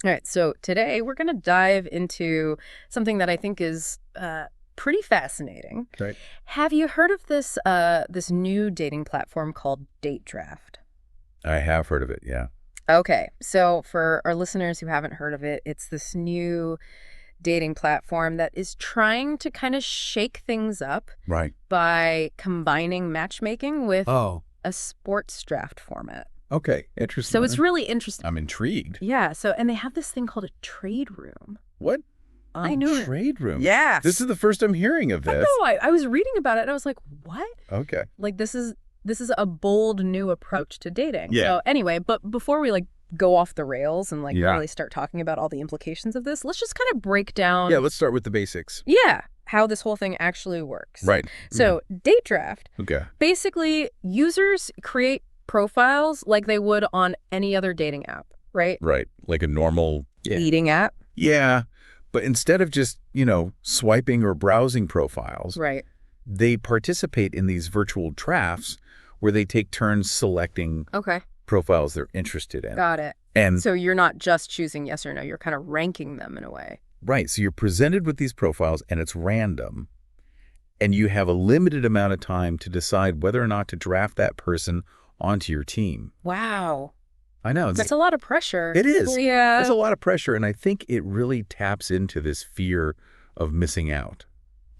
All right, so today we're going to dive into something that I think is pretty fascinating. Right. Have you heard of this new dating platform called Date Draft? I have heard of it, yeah. Okay, so for our listeners who haven't heard of it, it's this new dating platform that is trying to kind of shake things up Right. by combining matchmaking with Oh, a sports draft format. okay. Interesting. So it's really interesting. I'm intrigued. Yeah, and they have this thing called a trade room. What? I know. Trade room. Yes. This is the first I'm hearing of I this. know. I was reading about it and I was like, what? Okay. Like this is a bold new approach to dating. Yeah. So anyway, but before we go off the rails and Yeah. really start talking about all the implications of this, let's just kind of break down Yeah, let's start with the basics. how this whole thing actually works. Right. So Date Draft, Okay. basically users create profiles like they would on any other dating app, right? Right. Like a normal... Dating app. Yeah. But instead of just, swiping or browsing profiles, Right. they participate in these virtual drafts where they take turns selecting Okay. profiles they're interested in. Got it. And So you're not just choosing yes or no, you're kind of ranking them in a way. right, so you're presented with these profiles and it's random, and you have a limited amount of time to decide whether or not to draft that person onto your team. Wow. I know. That's a lot of pressure. It is. Yeah. There's a lot of pressure, and I think it really taps into this fear of missing out.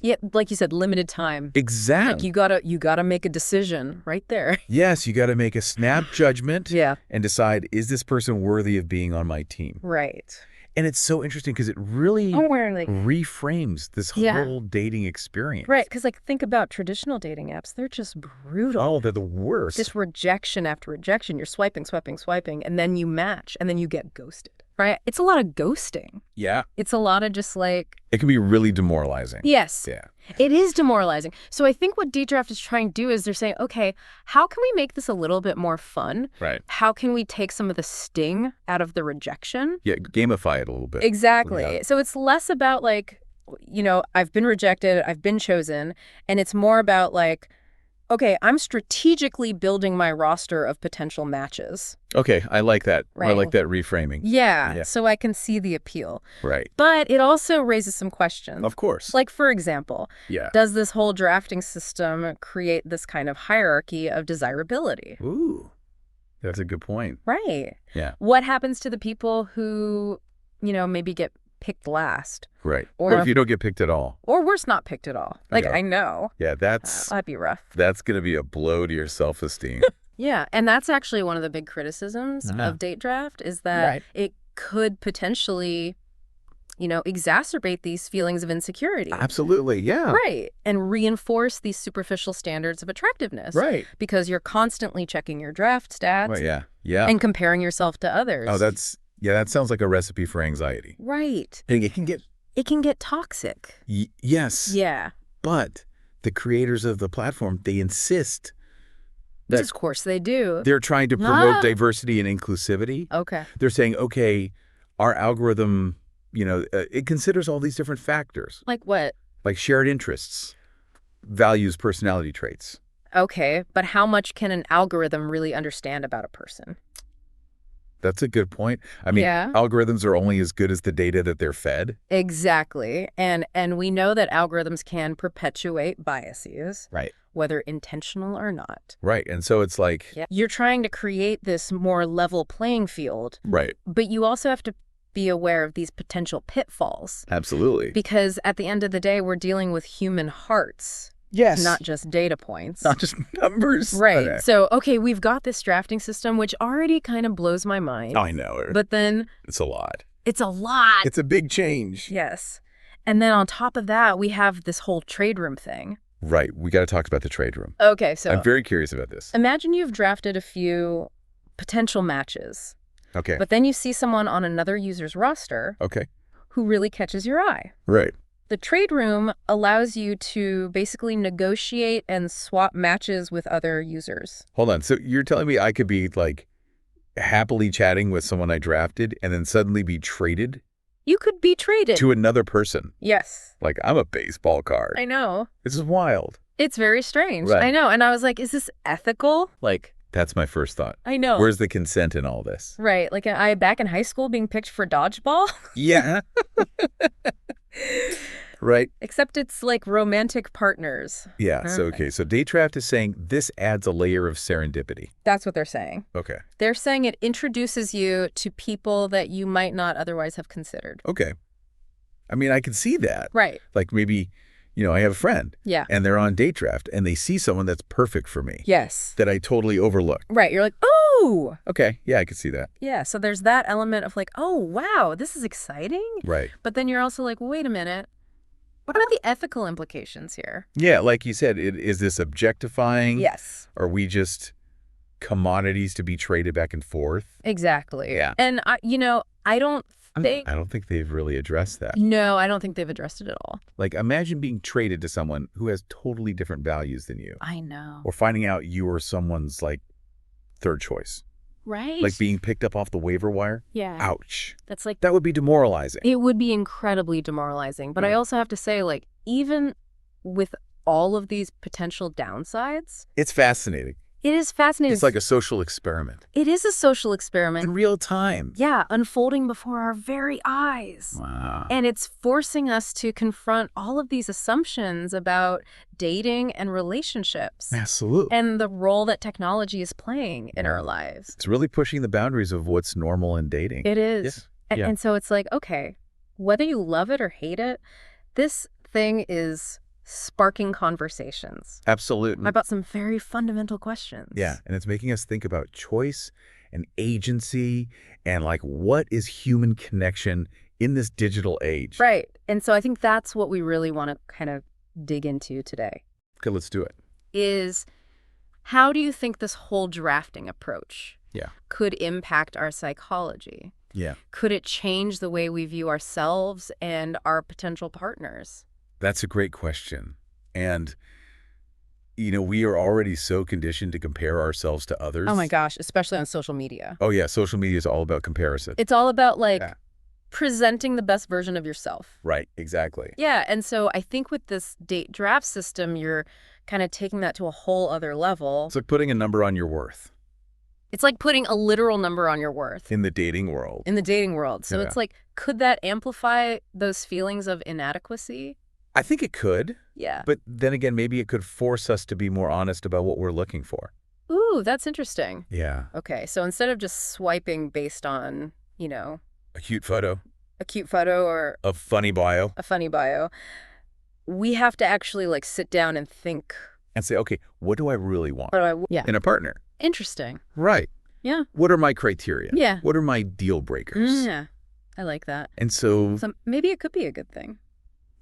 Yeah, like you said, limited time. Exactly. Like you gotta make a decision right there. Yes, you got to make a snap judgment Yeah. and decide, is this person worthy of being on my team? Right. And it's so interesting because it really Like, reframes this Yeah. whole dating experience. right, because think about traditional dating apps, they're just brutal. Oh, they're the worst. Just rejection after rejection. You're swiping, and then you match, and then you get ghosted. Right? It's a lot of ghosting. Yeah. It's a lot of just like, It can be really demoralizing. yes, Yeah. it is demoralizing. So I think what Ddraft is trying to do is they're saying, okay, how can we make this a little bit more fun? Right. How can we take some of the sting out of the rejection? Yeah, gamify it a little bit. Exactly. Yeah. So it's less about I've been rejected, I've been chosen, and it's more about okay, I'm strategically building my roster of potential matches. Okay, I like that. I Right. like that reframing. Yeah, so I can see the appeal. Right. But it also raises some questions. Of course. Like, for example, Yeah. does this whole drafting system create this kind of hierarchy of desirability? Ooh, that's a good point. Right. Yeah. What happens to the people who, maybe get picked last? Right. Or- Or if you don't get picked at all. Or worse, not picked at all. Yeah. I know. Yeah, that's That'd be rough. going to be a blow to your self-esteem. Yeah, and that's actually one of the big criticisms of Date Draft is that Right. it could potentially, exacerbate these feelings of insecurity. Absolutely, yeah. Right, and reinforce these superficial standards of attractiveness. Right. Because you're constantly checking your draft stats Well, yeah. Yeah. and comparing yourself to others. Oh, that sounds like a recipe for anxiety. Right. And it can get... It can get toxic. Yes. Yeah. But the creators of the platform, they insist that Of course they do. they're trying to promote Ah. diversity and inclusivity. Okay. They're saying, okay, our algorithm, it considers all these different factors, Like what? like shared interests, values, personality traits. Okay, but how much can an algorithm really understand about a person? That's a good point. I mean, Yeah. algorithms are only as good as the data that they're fed. Exactly. And we know that algorithms can perpetuate biases, Right. whether intentional or not. Right. And so it's like, Yeah. You're trying to create this more level playing field, right. but you also have to be aware of these potential pitfalls. Absolutely. Because at the end of the day, we're dealing with human hearts, Yes. not just data points. Not just numbers. Right. Okay. So, okay, we've got this drafting system, which already kind of blows my mind. I know. But then It's a lot. it's a lot. It's a big change. Yes. And then on top of that, we have this whole trade room thing. Right. We got to talk about the trade room. Okay, so I'm very curious about this. imagine you've drafted a few potential matches, Okay. but then you see someone on another user's roster Okay. who really catches your eye. Right. The trade room allows you to basically negotiate and swap matches with other users. Hold on. So you're telling me I could be happily chatting with someone I drafted and then suddenly be traded You could be traded. to another person? Yes, Like I'm a baseball card. I know. This is wild. It's very strange. Right. I know. And I was like, is this ethical? Like That's my first thought. I know. Where's the consent in all this? Right. Like I back in high school being picked for dodgeball. Yeah. Right. Except it's like romantic partners. Yeah. So, okay. So Daytraft is saying this adds a layer of serendipity. That's what they're saying. Okay. They're saying it introduces you to people that you might not otherwise have considered. Okay. I mean, I can see that. Right. Like maybe, I have a friend. Yeah. And they're on Daytraft and they see someone that's perfect for me. Yes. That I totally overlooked. Right. You're like, oh. Okay. Yeah, I could see that. Yeah. So there's that element of like, oh, wow, this is exciting. Right. But then you're also like, wait a minute. What are the ethical implications here? Yeah, like you said, is this objectifying? Yes. Are we just commodities to be traded back and forth? Exactly. Yeah. And, I don't think... I don't think they've really addressed that. No, I don't think they've addressed it at all. Like, imagine being traded to someone who has totally different values than you. I know. Or finding out you are someone's, like, third choice. Right. Like being picked up off the waiver wire. Yeah. Ouch. That's like... That would be demoralizing. It would be incredibly demoralizing. But I also have to say, like, even with all of these potential downsides... It's fascinating. It is fascinating. It's like a social experiment. It is a social experiment. In real time. Yeah, unfolding before our very eyes. Wow. And it's forcing us to confront all of these assumptions about dating and relationships. Absolutely. And the role that technology is playing in our lives. It's really pushing the boundaries of what's normal in dating. It is. Yeah. And so it's like, okay, whether you love it or hate it, this thing is sparking conversations Absolutely. about some very fundamental questions. Yeah, and it's making us think about choice and agency and like what is human connection in this digital age. Right. And so I think that's what we really want to kind of dig into today. Okay, let's do it. Is how do you think this whole drafting approach could impact our psychology? Yeah. Could it change the way we view ourselves and our potential partners? That's a great question. And, we are already so conditioned to compare ourselves to others. Oh my gosh, especially on social media. Oh yeah, social media is all about comparison. It's all about presenting the best version of yourself. Right, exactly. Yeah, and so I think with this date draft system, you're kind of taking that to a whole other level. It's like putting a number on your worth. It's like putting a literal number on your worth. In the dating world. In the dating world. So it's like, could that amplify those feelings of inadequacy? I think it could. Yeah. But then again, maybe it could force us to be more honest about what we're looking for. Ooh, that's interesting. Yeah. Okay, so instead of just swiping based on, A cute photo. a cute photo or A funny bio. a funny bio, we have to actually sit down and think. And say, okay, what do I really want Yeah. in a partner? Interesting. Right. Yeah. What are my criteria? Yeah. What are my deal breakers? Yeah. I like that. And so Maybe it could be a good thing.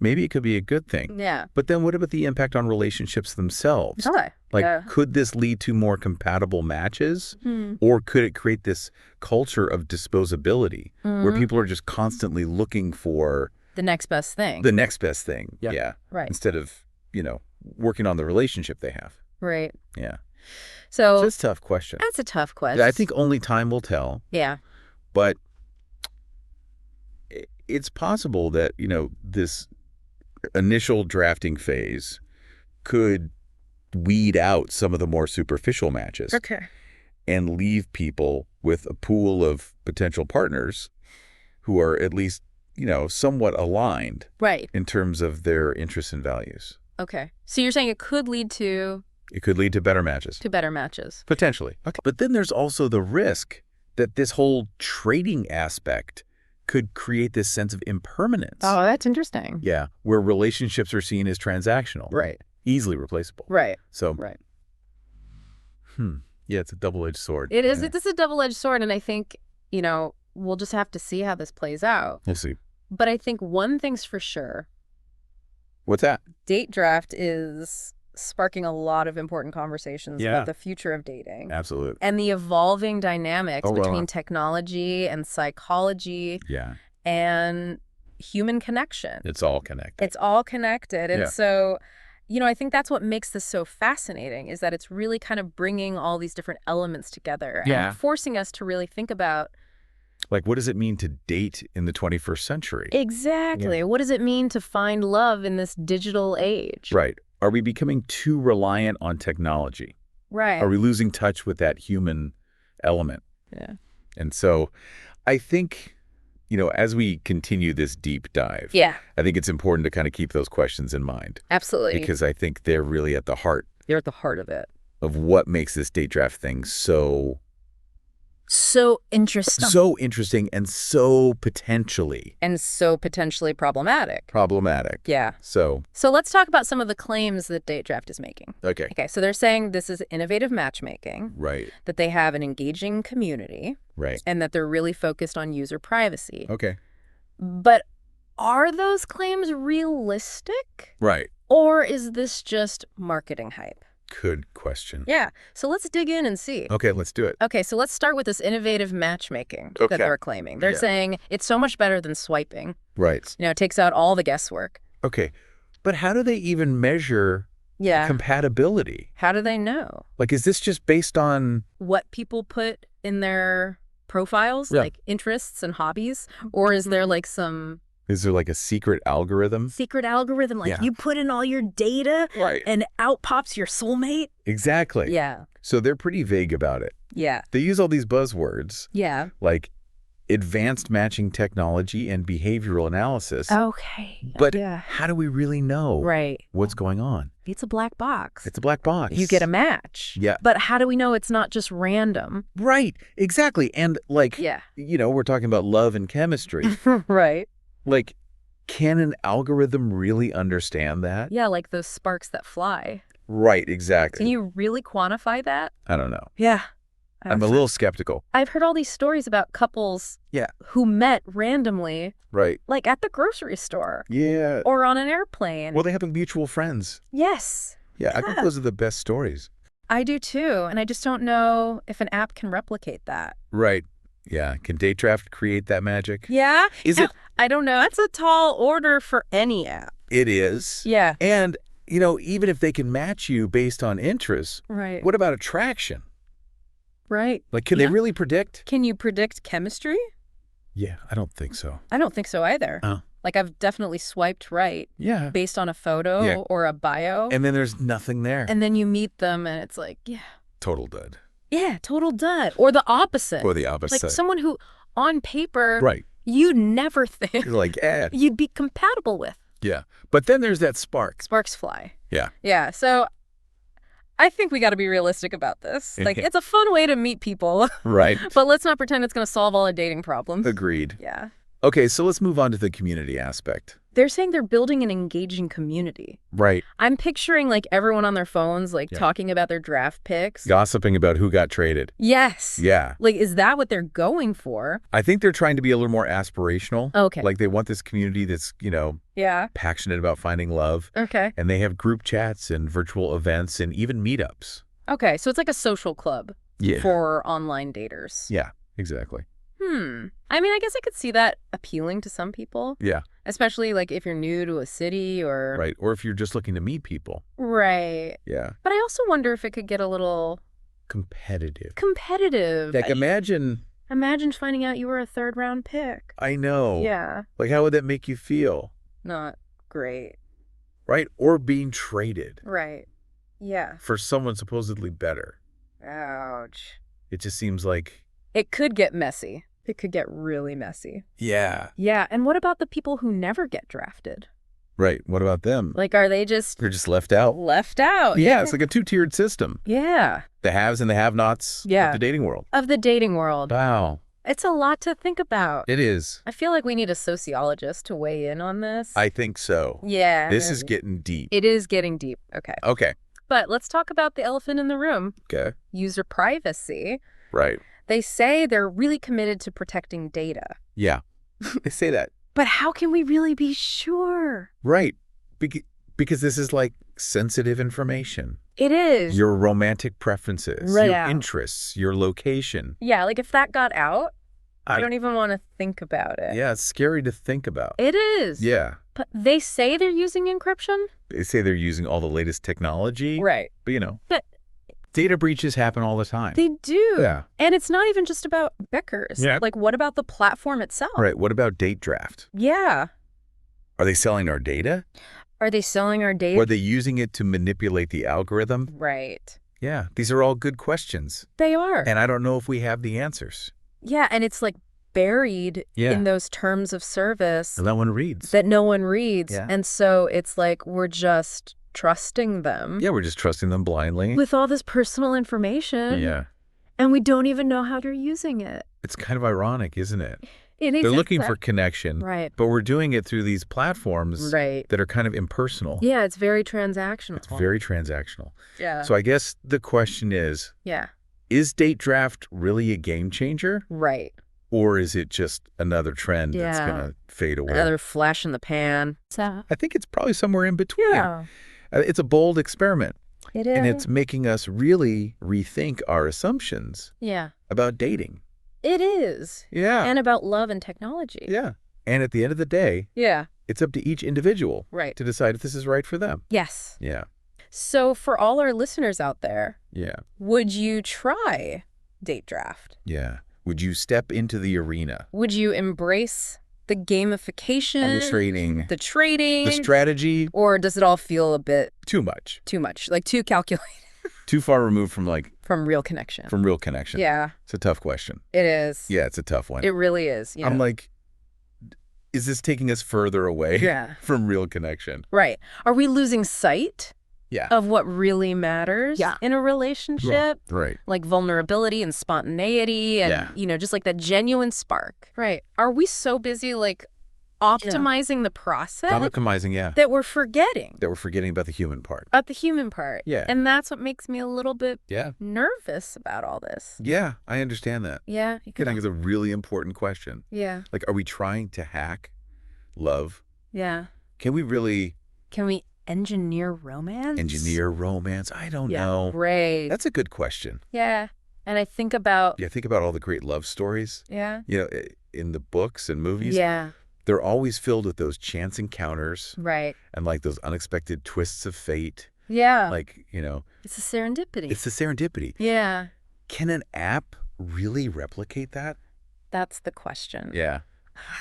maybe it could be a good thing. Yeah. But then what about the impact on relationships themselves? Okay. Like, could this lead to more compatible matches? Hmm. Or could it create this culture of disposability where people are just constantly looking for The next best thing. the next best thing? Yeah. Right. Instead of, working on the relationship they have. Right. Yeah. So That's a tough question. that's a tough question. I think only time will tell. Yeah. But it's possible that, this initial drafting phase could weed out some of the more superficial matches. Okay. And leave people with a pool of potential partners who are at least, somewhat aligned Right. in terms of their interests and values. Okay. So you're saying it could lead to It could lead to better matches. better matches. Potentially. Okay. But then there's also the risk that this whole trading aspect could create this sense of impermanence. Oh, that's interesting. Yeah, where relationships are seen as transactional. Right. Easily replaceable. Right. So, Right. Yeah, it's a double-edged sword. It is. Yeah. It is a double-edged sword, and I think, we'll just have to see how this plays out. Let's see. But I think one thing's for sure. What's that? Date draft is sparking a lot of important conversations Yeah. about the future of dating. Absolutely. And the evolving dynamics Oh, well, between technology and psychology Yeah, and human connection. it's all connected. It's all connected. And Yeah. so, I think that's what makes this so fascinating is that it's really kind of bringing all these different elements together Yeah. and forcing us to really think about Like, what does it mean to date in the 21st century? exactly what does it mean to find love in this digital age? Right. Are we becoming too reliant on technology? Right. Are we losing touch with that human element? Yeah. And so I think, as we continue this deep dive, Yeah. I think it's important to kind of keep those questions in mind Absolutely. because I think they're really at the heart They're at the heart of it. of what makes this date draft thing so interesting. and so potentially And so potentially problematic. problematic. Yeah. So let's talk about some of the claims that Date Draft is making. okay. Okay, so they're saying this is innovative matchmaking, Right. that they have an engaging community, Right. and that they're really focused on user privacy. Okay. But are those claims realistic? Right. Or is this just marketing hype? Good question. Yeah, so let's dig in and see. Okay, let's do it. Okay, so let's start with this innovative matchmaking Okay. that they're claiming. They're saying it's so much better than swiping. Right. It takes out all the guesswork. Okay. But how do they even measure compatibility? How do they know? Like, is this just based on What people put in their profiles, Yeah. like interests and hobbies? Or is there like some Is there like a secret algorithm? secret algorithm, like Yeah. you put in all your data Right. and out pops your soulmate? Exactly. Yeah. So they're pretty vague about it. Yeah. They use all these buzzwords Yeah. like advanced matching technology and behavioral analysis. Okay. But yeah. how do we really know Right. what's going on? It's a black box. It's a black box. You get a match. Yeah. But how do we know it's not just random? Right. Exactly. And like, Yeah. we're talking about love and chemistry. Right. Like, can an algorithm really understand that? Yeah, like those sparks that fly. Right. Exactly. Can you really quantify that? I don't know. Yeah. I'm a little skeptical. I've heard all these stories about couples who met randomly, Right. like at the grocery store Yeah. or on an airplane. Well, they have mutual friends. Yes. Yeah, I think those are the best stories. I do too. And I just don't know if an app can replicate that. Right. Yeah. Can Date Draft create that magic? Yeah. Is it? I don't know. That's a tall order for any app. It is. Yeah. And, even if they can match you based on interests, Right. what about attraction? Right. Like, can they really predict? Can you predict chemistry? Yeah, I don't think so. I don't think so either. Oh. Like I've definitely swiped right Yeah. based on a photo or a bio. And then there's nothing there. And then you meet them and it's like, Total dud. yeah, total dud. Or the opposite. Or the opposite. Like someone who on paper Right. you'd never think You're like, you'd be compatible with. Yeah. But then there's that spark. Sparks fly. Yeah. Yeah. So I think we got to be realistic about this. Like, it's a fun way to meet people. Right. But let's not pretend it's going to solve all our dating problems. Agreed. Yeah. Okay, so let's move on to the community aspect. They're saying they're building an engaging community. Right. I'm picturing like everyone on their phones, like talking about their draft picks. Gossiping about who got traded. Yes. Yeah. Like, is that what they're going for? I think they're trying to be a little more aspirational. Okay. Like they want this community that's, Yeah. passionate about finding love. Okay. And they have group chats and virtual events and even meetups. Okay. So it's like a social club for online daters. Yeah, exactly. I mean, I guess I could see that appealing to some people. Yeah. Especially like if you're new to a city or... Right. Or if you're just looking to meet people. Right. Yeah. But I also wonder if it could get a little... Competitive. Like, imagine finding out you were a third-round pick. I know. Yeah. Like, how would that make you feel? Not great. Right? Or being traded. Right. Yeah. For someone supposedly better. Ouch. It just seems like... It could get messy. It could get really messy. Yeah. Yeah. And what about the people who never get drafted? Right. What about them? Like, are they just... They're just left out. Left out. Yeah, it's like a two-tiered system. Yeah. The haves and the have-nots of the dating world. Of the dating world. Wow. It's a lot to think about. It is. I feel like we need a sociologist to weigh in on this. I think so. Yeah. This is getting deep. It is getting deep. Okay. Okay. But let's talk about the elephant in the room. Okay. User privacy. Right. They say they're really committed to protecting data. Yeah. They say that. But how can we really be sure? Right. Because this is like sensitive information. It is. Your romantic preferences, Right your out. interests, your location. Yeah, like if that got out, I don't even want to think about it. Yeah, it's scary to think about. It is. Yeah. But they say they're using encryption? They say they're using all the latest technology. Right. But, But data breaches happen all the time. they do. Yeah. And it's not even just about Beckers. Yeah. Like, what about the platform itself? Right. What about Date Draft? Yeah. Are they selling our data? Are they selling our data? Or are they using it to manipulate the algorithm? Right. Yeah, these are all good questions. They are. And I don't know if we have the answers. Yeah, and it's like buried Yeah. in those terms of service And that one reads. that no one reads. Yeah. And so it's like we're just trusting them Yeah, we're just trusting them blindly. with all this personal information. Yeah. And we don't even know how they're using it. It's kind of ironic, isn't it? It is. They're looking for connection, Right. but we're doing it through these platforms Right. that are kind of impersonal. Yeah, it's very transactional. It's very transactional. Yeah. So I guess the question is date draft really a game changer? Right. Or is it just another trend that's going to fade away? Another flash in the pan. I think it's probably somewhere in between. Yeah. It's a bold experiment. It is. And it's making us really rethink our assumptions about dating. It is. Yeah. And about love and technology. Yeah. And at the end of the day, it's up to each individual to decide if this is right for them. Yes. Yeah. So for all our listeners out there, Yeah. would you try date draft? Yeah. Would you step into the arena? Would you embrace the gamification? And the trading. The trading? The strategy? Or does it all feel a bit Too much. too much? Like too calculated? Too far removed from From real connection. From real connection. Yeah. It's a tough question. It is. Yeah, it's a tough one. It really is. Yeah. I'm like, is this taking us further away from real connection? Right. Are we losing sight Yeah. of what really matters in a relationship? Right. Like vulnerability and spontaneity and, just like that genuine spark. Right. Are we so busy like optimizing the process Optimizing, that we're forgetting that we're forgetting about the human part. about the human part? Yeah. And that's what makes me a little bit Yeah. nervous about all this. Yeah, I understand that. Yeah. I think it's a really important question. Yeah. Like, are we trying to hack love? Yeah. Can we really Can we engineer romance? engineer romance? I don't know. Great. That's a good question. Yeah. And I think about Yeah, think about all the great love stories. Yeah. In the books and movies. Yeah. They're always filled with those chance encounters Right. and like those unexpected twists of fate. Yeah. Like, It's a serendipity. it's the serendipity. Yeah. Can an app really replicate that? That's the question. Yeah.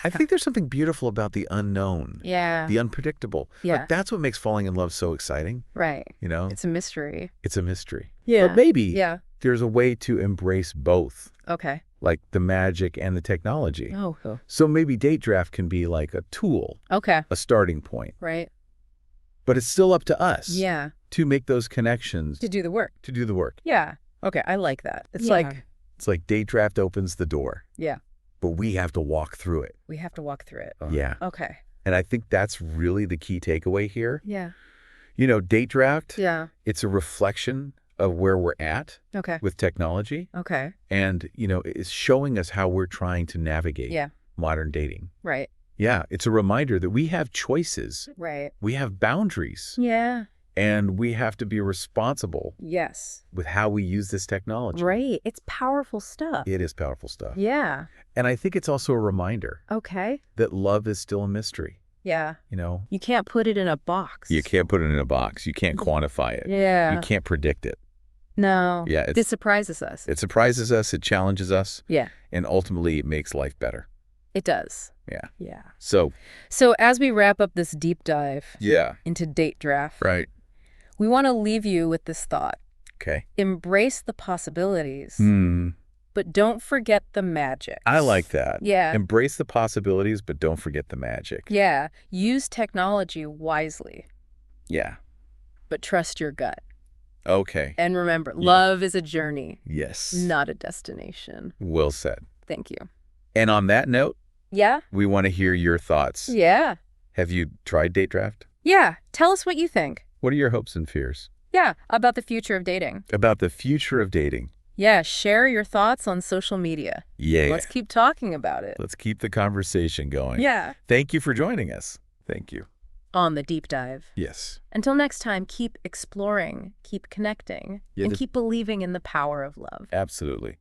I think there's something beautiful about the unknown. Yeah. The unpredictable. Yeah. Like, that's what makes falling in love so exciting. Right. It's It's a mystery. a mystery. Yeah. But maybe Yeah. there's a way to embrace both, Okay. like the magic and the technology. Oh. So maybe date draft can be like a tool, Okay. a starting point. Right. But it's still up to us Yeah. to make those connections, To do the work. to do the work. Yeah. Okay. I like that. It's It's like date draft opens the door, yeah, but we have to walk through it. we have to walk through it. Yeah. Okay. And I think that's really the key takeaway here. Yeah. Date draft, Yeah. it's a reflection of where we're at Okay. with technology. Okay. And, it's showing us how we're trying to navigate Yeah. modern dating. Right. Yeah, it's a reminder that we have choices, Right. we have boundaries, Yeah. and we have to be responsible Yes. with how we use this technology. Right. It's powerful stuff. It is powerful stuff. Yeah. And I think it's also a reminder Okay. that love is still a mystery. Yeah. You know, You can't put it in a box. you can't put it in a box. You can't quantify it. Yeah. You can't predict it. No. Yeah, This surprises us. it surprises us. It challenges us. Yeah. And ultimately, it makes life better. It does. Yeah. Yeah. So, So as we wrap up this deep dive yeah. into date draft, Right. we want to leave you with this thought. Okay. Embrace the possibilities, Hmm. but don't forget the magic. I like that. Yeah. Embrace the possibilities, but don't forget the magic. Yeah. Use technology wisely, Yeah. but trust your gut. Okay. And remember, love is a journey, Yes. not a destination. Well said. Thank you. And on that note, Yeah? we want to hear your thoughts. Yeah. Have you tried date draft? Yeah. Tell us what you think. What are your hopes and fears Yeah. About the future of dating. about the future of dating? Yeah. Share your thoughts on social media. Yeah. Let's keep talking about it. Let's keep the conversation going. Yeah. Thank you for joining us. Thank you. On the deep dive. Yes. Until next time, keep exploring, keep connecting, Yeah, and the- keep believing in the power of love. Absolutely.